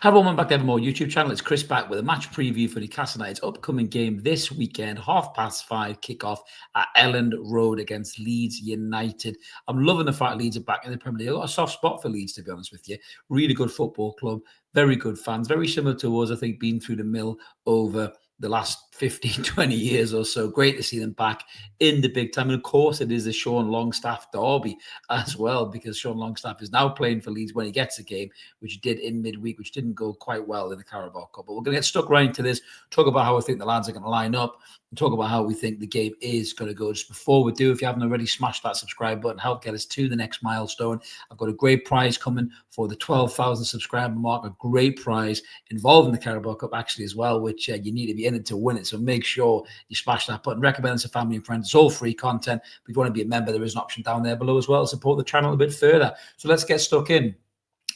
Hi everyone, welcome back to Evermore YouTube channel. It's Chris back with a match preview for Newcastle United's upcoming game this weekend, 5:30 kickoff at Elland Road against Leeds United. I'm loving the fact Leeds are back in the Premier League. I've got a soft spot for Leeds, to be honest with you. Really good football club, very good fans, very similar to us, I think, being through the mill over the last 15, 20 years or so. Great to see them back in the big time. And of course, it is a Sean Longstaff derby as well, because Sean Longstaff is now playing for Leeds when he gets a game, which he did in midweek, which didn't go quite well in the Carabao Cup. But we're going to get stuck right into this, talk about how I think the lads are going to line up, and talk about how we think the game is going to go. Just before we do, if you haven't already, smash that subscribe button, help get us to the next milestone. I've got a great prize coming for the 12,000 subscriber mark, a great prize involving the Carabao Cup actually as well, which you need to be in it to win it. So make sure you smash that button, recommend it to family and friends. It's all free content. If you want to be a member, there is an option down there below as well to support the channel a bit further. So let's get stuck in.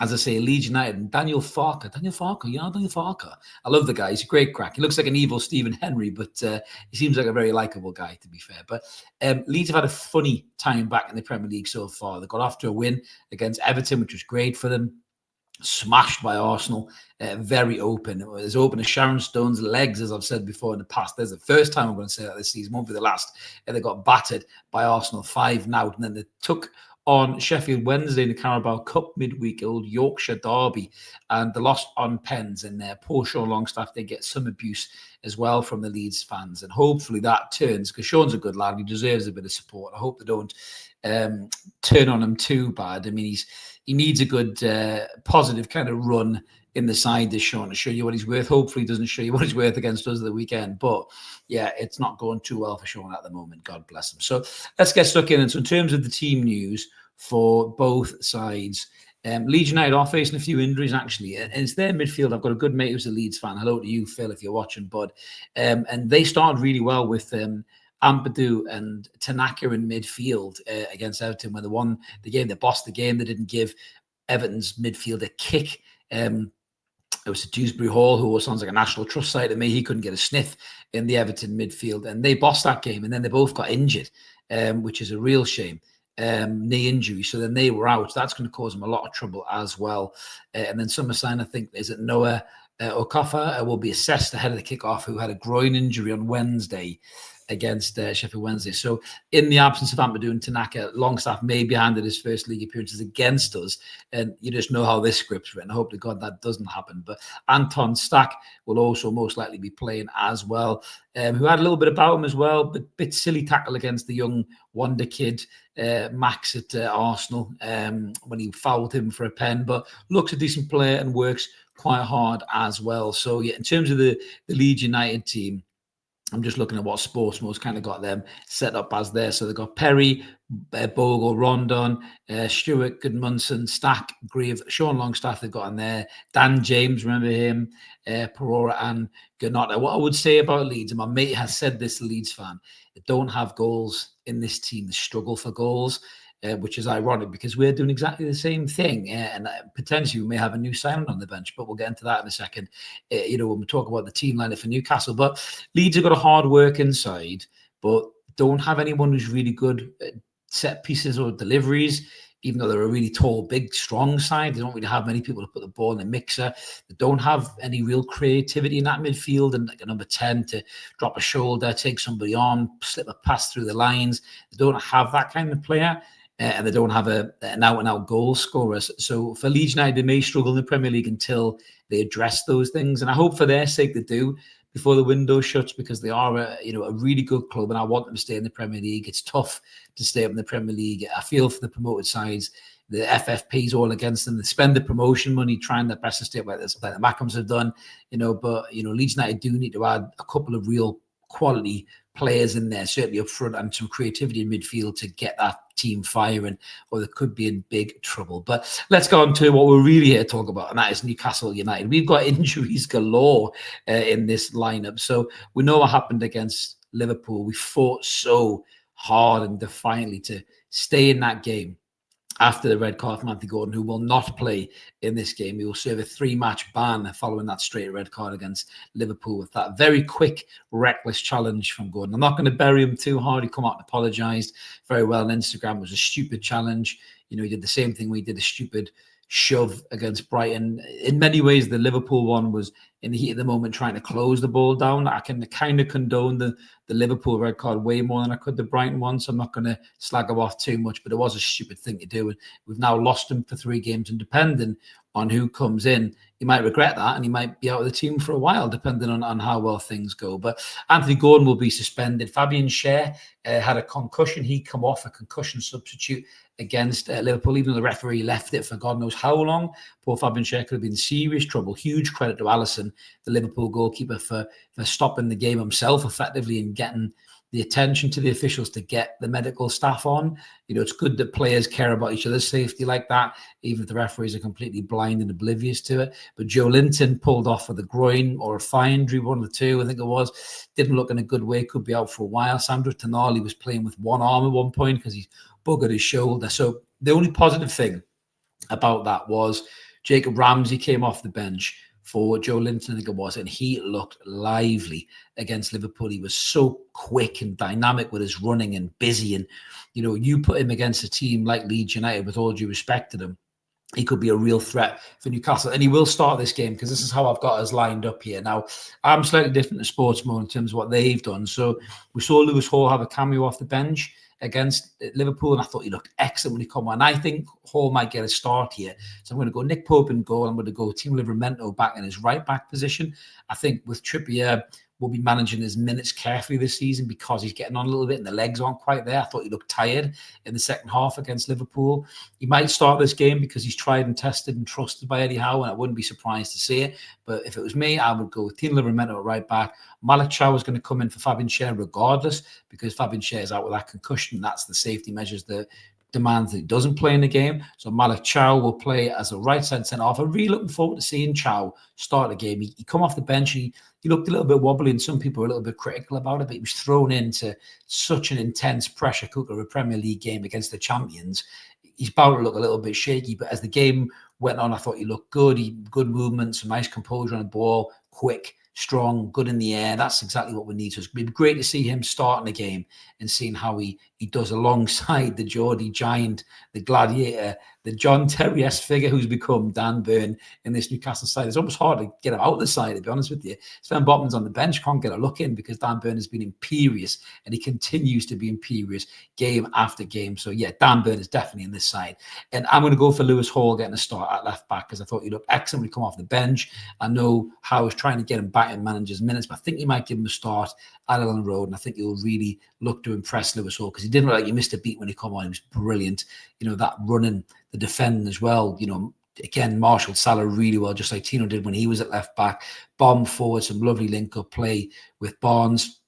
As I say, Leeds United and Daniel Farke. Daniel Farke. I love the guy. He's a great crack. He looks like an evil Stephen Henry, but he seems like a very likable guy, to be fair. But Leeds have had a funny time back in the Premier League so far. They got off to a win against Everton, which was great for them. Smashed by Arsenal, very open. It was open as Sharon Stone's legs, as I've said before in the past. There's the first time I'm going to say that this season, won't be the last. They got battered by Arsenal 5-0, and then they took on Sheffield Wednesday in the Carabao Cup midweek, old Yorkshire derby, and they lost on pens. And poor Sean Longstaff, they get some abuse as well from the Leeds fans, and hopefully that turns, because Sean's a good lad, he deserves a bit of support. I hope they don't turn on him too bad. I mean, he needs a good positive kind of run in the side this Sean to show you what he's worth. Hopefully he doesn't show you what he's worth against us at the weekend, but yeah, it's not going too well for Sean at the moment, God bless him. So let's get stuck in. And so in terms of the team news for both sides, Leeds United are facing a few injuries actually, and it's their midfield. I've got a good mate who's a Leeds fan. Hello to you, Phil, if you're watching, bud. And they started really well with Ampadu and Tanaka in midfield against Everton. When they won the game, they bossed the game. They didn't give Everton's midfield a kick. It was Dewsbury Hall, who sounds like a National Trust side to me. He couldn't get a sniff in the Everton midfield, and they bossed that game. And then they both got injured, which is a real shame. Knee injury, so then they were out. That's going to cause them a lot of trouble as well. And then Summerside, I think, is it Noah Okafor will be assessed ahead of the kickoff, who had a groin injury on Wednesday against Sheffield Wednesday. So in the absence of Ampadu and Tanaka, Longstaff may be handed his first league appearances against us, and you just know how this script's written. I hope to God that doesn't happen. But Anton Stack will also most likely be playing as well, who had a little bit about him as well, but bit silly tackle against the young wonder kid Max at Arsenal when he fouled him for a pen, but looks a decent player and works quite hard as well. So yeah, in terms of the Leeds United team, I'm just looking at what Sportsmo's kind of got them set up as there. So they've got Perry, Bogle, Rondon, Stewart, Goodmanson, Stack, Grieve, Sean Longstaff they've got in there. Dan James, remember him, Perora and Ganotta. What I would say about Leeds, and my mate has said this, Leeds fan, they don't have goals in this team. They struggle for goals. Which is ironic because we're doing exactly the same thing, and potentially we may have a new signing on the bench, but we'll get into that in a second. When we talk about the team lineup for Newcastle, but Leeds have got a hard work inside, but don't have anyone who's really good at set pieces or deliveries. Even though they're a really tall, big, strong side, they don't really have many people to put the ball in the mixer. They don't have any real creativity in that midfield, and like a number 10 to drop a shoulder, take somebody on, slip a pass through the lines. They don't have that kind of player. And they don't have an out-and-out goal scorer. So for Leeds United, they may struggle in the Premier League until they address those things. And I hope for their sake they do before the window shuts, because they are a really good club, and I want them to stay in the Premier League. It's tough to stay up in the Premier League. I feel for the promoted sides. The FFP's all against them. They spend the promotion money trying their best to stay up like this, like the Mackhams have done. But Leeds United do need to add a couple of real quality players in there, certainly up front, and some creativity in midfield to get that team firing, or they could be in big trouble. But let's go on to what we're really here to talk about, and that is Newcastle United. We've got injuries galore in this lineup. So we know what happened against Liverpool. We fought so hard and defiantly to stay in that game after the red card from Anthony Gordon, who will not play in this game. He will serve a 3-match ban following that straight red card against Liverpool with that very quick, reckless challenge from Gordon. I'm not going to bury him too hard. He come out and apologised very well on Instagram. It was a stupid challenge. He did the same thing we did, a stupid shove against Brighton. In many ways, the Liverpool one was in the heat of the moment trying to close the ball down. I can kind of condone the Liverpool red card way more than I could the Brighton one, so I'm not going to slag them off too much, but it was a stupid thing to do. And we've now lost him for 3 games, and depending on who comes in, he might regret that, and he might be out of the team for a while, depending on how well things go. But Anthony Gordon will be suspended. Fabian Schär had a concussion. He come off a concussion substitute against Liverpool, even though the referee left it for God knows how long. Poor Fabian Schär could have been in serious trouble. Huge credit to Alisson, the Liverpool goalkeeper, for stopping the game himself effectively and getting the attention to the officials to get the medical staff on. You know, it's good that players care about each other's safety like that, even if the referees are completely blind and oblivious to it. But Joe Linton pulled off with a groin or a thigh injury, one of the two, I think it was. Didn't look in a good way, could be out for a while. Sandro Tonali was playing with one arm at one point because he's buggered his shoulder. So the only positive thing about that was Jacob Ramsey came off the bench for Joe Linton, I think it was, and he looked lively against Liverpool. He was so quick and dynamic with his running and busy. And, you know, you put him against a team like Leeds United, with all due respect to them, he could be a real threat for Newcastle. And he will start this game, because this is how I've got us lined up here. Now, I'm slightly different to Sports Mode in terms of what they've done. So we saw Lewis Hall have a cameo off the bench against Liverpool, and I thought he looked excellent when he came on. I think Hall might get a start here. So I'm going to go Nick Pope in goal. I'm going to go Timo Livramento back in his right back position. I think with Trippier, we'll be managing his minutes carefully this season because he's getting on a little bit and the legs aren't quite there. I thought he looked tired in the second half against Liverpool. He might start this game because he's tried and tested and trusted by Eddie Howe, and I wouldn't be surprised to see it. But if it was me, I would go with Timo Livramento at right back. Malik Chow is going to come in for Fabian Schär regardless, because Fabian Schär is out with that concussion. That's the safety measures that demands that he doesn't play in the game. So Malik Chow will play as a right side centre half. I'm really looking forward to seeing Chow start the game. He come off the bench. He looked a little bit wobbly, and some people were a little bit critical about it, but he was thrown into such an intense pressure cooker of a Premier League game against the champions. He's bound to look a little bit shaky, but as the game went on, I thought he looked good. Good movement, some nice composure on the ball, quick, strong, good in the air. That's exactly what we need. So it's been great to see him starting the game and seeing how he does alongside the Geordie giant, the gladiator, the John Terry-esque figure who's become Dan Burn in this Newcastle side. It's almost hard to get him out of the side, to be honest with you. Sven Botman's on the bench, can't get a look in because Dan Burn has been imperious, and he continues to be imperious game after game. So yeah, Dan Burn is definitely in this side. And I'm going to go for Lewis Hall getting a start at left back, because I thought he looked excellent when he come off the bench. I know Howe is trying to get him back in manager's minutes, but I think he might give him a start at Elland Road, and I think he'll really look to impress Lewis Hall, because he didn't look like he missed a beat when he come on. He was brilliant. You know, that running, the defending as well. You know, again, marshalled Salah really well, just like Tino did when he was at left back. Bomb forward, some lovely link-up play with Barnes.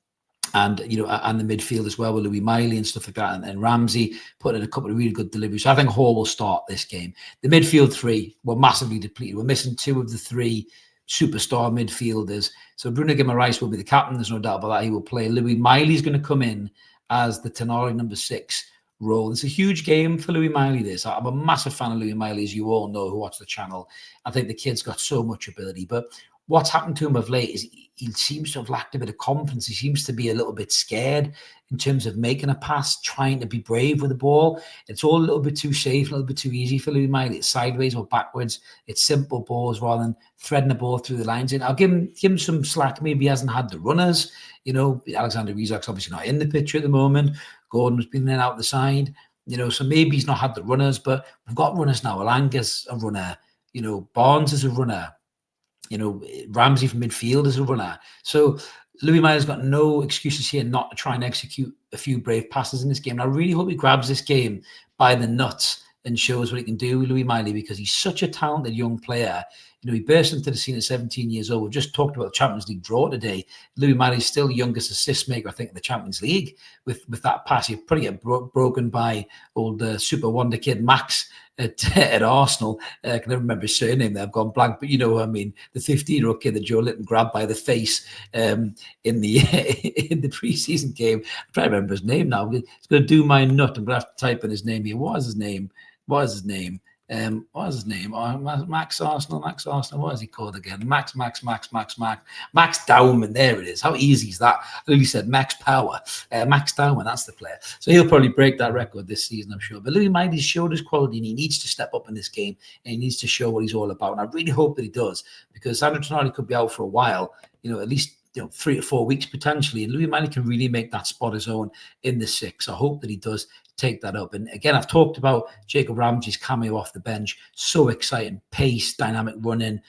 And, you know, and the midfield as well with Louis Miley and stuff like that. And Ramsey put in a couple of really good deliveries. So I think Hall will start this game. The midfield three were massively depleted. We're missing 2 of the 3 superstar midfielders. So Bruno Guimaraes will be the captain. There's no doubt about that. He will play. Louis Miley's going to come in as the Tonali number 6 role. It's a huge game for Louis Miley, this. I'm a massive fan of Louis Miley, as you all know who watch the channel. I think the kid's got so much ability. But what's happened to him of late is he seems to have lacked a bit of confidence. He seems to be a little bit scared in terms of making a pass, trying to be brave with the ball. It's all a little bit too safe, a little bit too easy for Louis Miley. It's sideways or backwards. It's simple balls rather than threading the ball through the lines. And I'll give him some slack. Maybe he hasn't had the runners. You know, Alexander Isak's obviously not in the picture at the moment. Gordon has been in and out the side. You know, so maybe he's not had the runners, but we've got runners now. Alanga's a runner. You know, Barnes is a runner. You know, Ramsey from midfield is a runner. So Louis Miley's got no excuses here not to try and execute a few brave passes in this game. And I really hope he grabs this game by the nuts and shows what he can do with Louis Miley, because he's such a talented young player. You know, he burst into the scene at 17 years old. We've just talked about the Champions League draw today. Louis Miley's still the youngest assist maker, I think, in the Champions League with that pass. He'd probably get broken by old super wonder kid Max at Arsenal. I can never remember his surname there. I've gone blank, but you know what I mean. The 15-year-old kid that Joe Linton grabbed by the face in the pre-season game. I'm trying to remember his name now. It's going to do my nut. I'm going to have to type in his name here. What is his name? What is his name? Max Arsenal. What is he called again? Max Dowman. There it is. How easy is that? I literally said Max Power. Max Dowman, that's the player. So he'll probably break that record this season, I'm sure. But Louis Mighty's showed his quality, and he needs to step up in this game, and he needs to show what he's all about. And I really hope that he does, because Sandro Tonali could be out for a while, at least 3 to 4 weeks potentially, and Louis Mighty can really make that spot his own in the 6. I hope that he does take that up. And again, I've talked about Jacob Ramsey's cameo off the bench. So exciting, pace, dynamic running,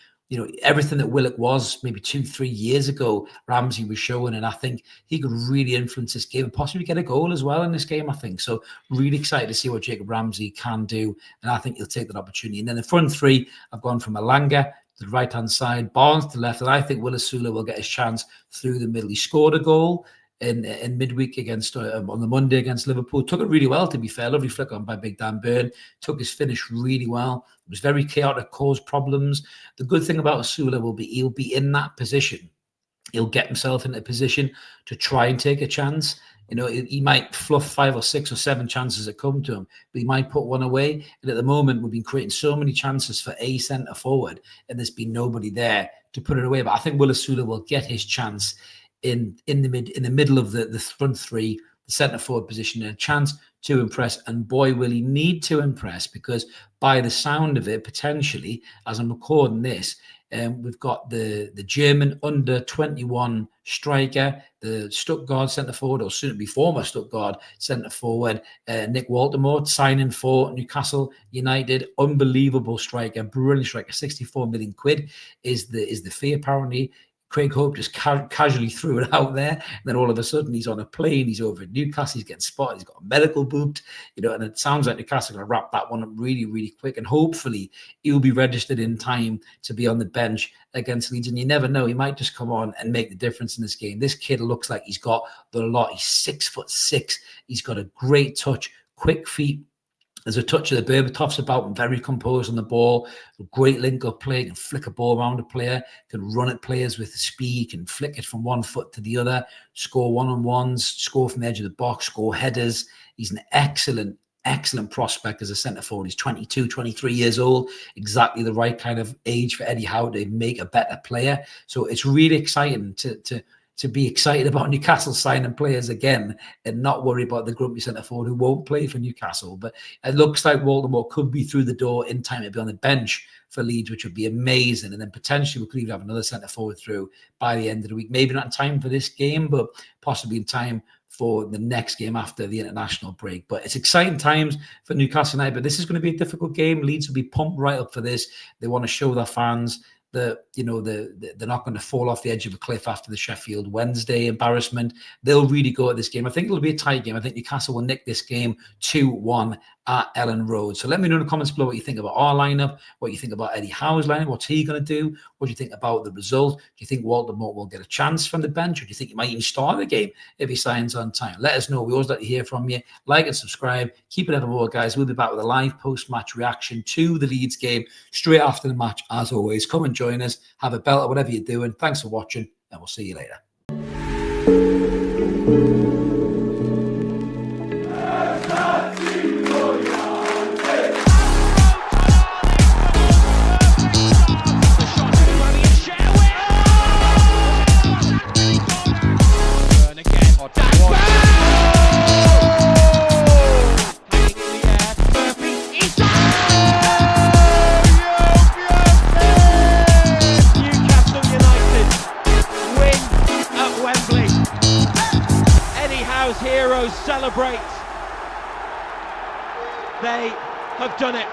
everything that Willock was maybe 2-3 years ago, Ramsey was showing, and I think he could really influence this game and possibly get a goal as well in this game, I think. So really excited to see what Jacob Ramsey can do, and I think he'll take that opportunity. And then the front three, I've gone from Alanga to the right-hand side, Barnes to the left, and I think Willis Sula will get his chance through the middle. He scored a goal in midweek against on the Monday against Liverpool. Took it really well, to be fair. Lovely flick on by Big Dan Burn. Took his finish really well. It was very chaotic, caused problems. The good thing about Sula will be he'll be in that position. He'll get himself into a position to try and take a chance. He might fluff 5 or 6 or 7 chances that come to him, but he might put one away. And at the moment, we've been creating so many chances for a centre forward, and there's been nobody there to put it away. But I think Willis Sula will get his chance in the middle of the front three, the centre forward position, and a chance to impress. And boy, will he need to impress, because by the sound of it, potentially, as I'm recording this, we've got the German under 21 striker, the Stuttgart centre forward, or soon to be former Stuttgart centre forward, Nick Waltemore, signing for Newcastle United. Unbelievable striker, brilliant striker. 64 million quid is the fee, apparently. Craig Hope just casually threw it out there, and then all of a sudden he's on a plane, he's over at Newcastle, he's getting spotted, he's got a medical booked, and it sounds like Newcastle are going to wrap that one up really, really quick, and hopefully he'll be registered in time to be on the bench against Leeds. And you never know, he might just come on and make the difference in this game. This kid looks like he's got the lot. He's 6'6", he's got a great touch, quick feet. There's a touch of the Berbatovs about him, very composed on the ball, a great link-up play, can flick a ball around a player, can run at players with speed, can flick it from one foot to the other, score one-on-ones, score from the edge of the box, score headers. He's an excellent prospect as a centre forward. He's 22, 23 years old, exactly the right kind of age for Eddie Howe to make a better player. So it's really exciting to be excited about Newcastle signing players again and not worry about the grumpy centre forward who won't play for Newcastle. But it looks like Waltemore could be through the door in time to be on the bench for Leeds, which would be amazing. And then potentially we could even have another centre forward through by the end of the week. Maybe not in time for this game, but possibly in time for the next game after the international break. But it's exciting times for Newcastle United. But this is going to be a difficult game. Leeds will be pumped right up for this. They want to show their fans that they're not going to fall off the edge of a cliff after the Sheffield Wednesday embarrassment. They'll really go at this game. I think it'll be a tight game. I think Newcastle will nick this game 2-1 at Elland Road. So let me know in the comments below what you think about our lineup, what you think about Eddie Howe's lineup, what's he going to do, what do you think about the result? Do you think Waltemore will get a chance from the bench, or do you think he might even start the game if he signs on time? Let us know. We always like to hear from you. Like and subscribe. Keep it evermore, guys. We'll be back with a live post-match reaction to the Leeds game straight after the match. As always, come and join us. Have a belt or whatever you're doing. Thanks for watching, and we'll see you later. Heroes celebrate. They have done it.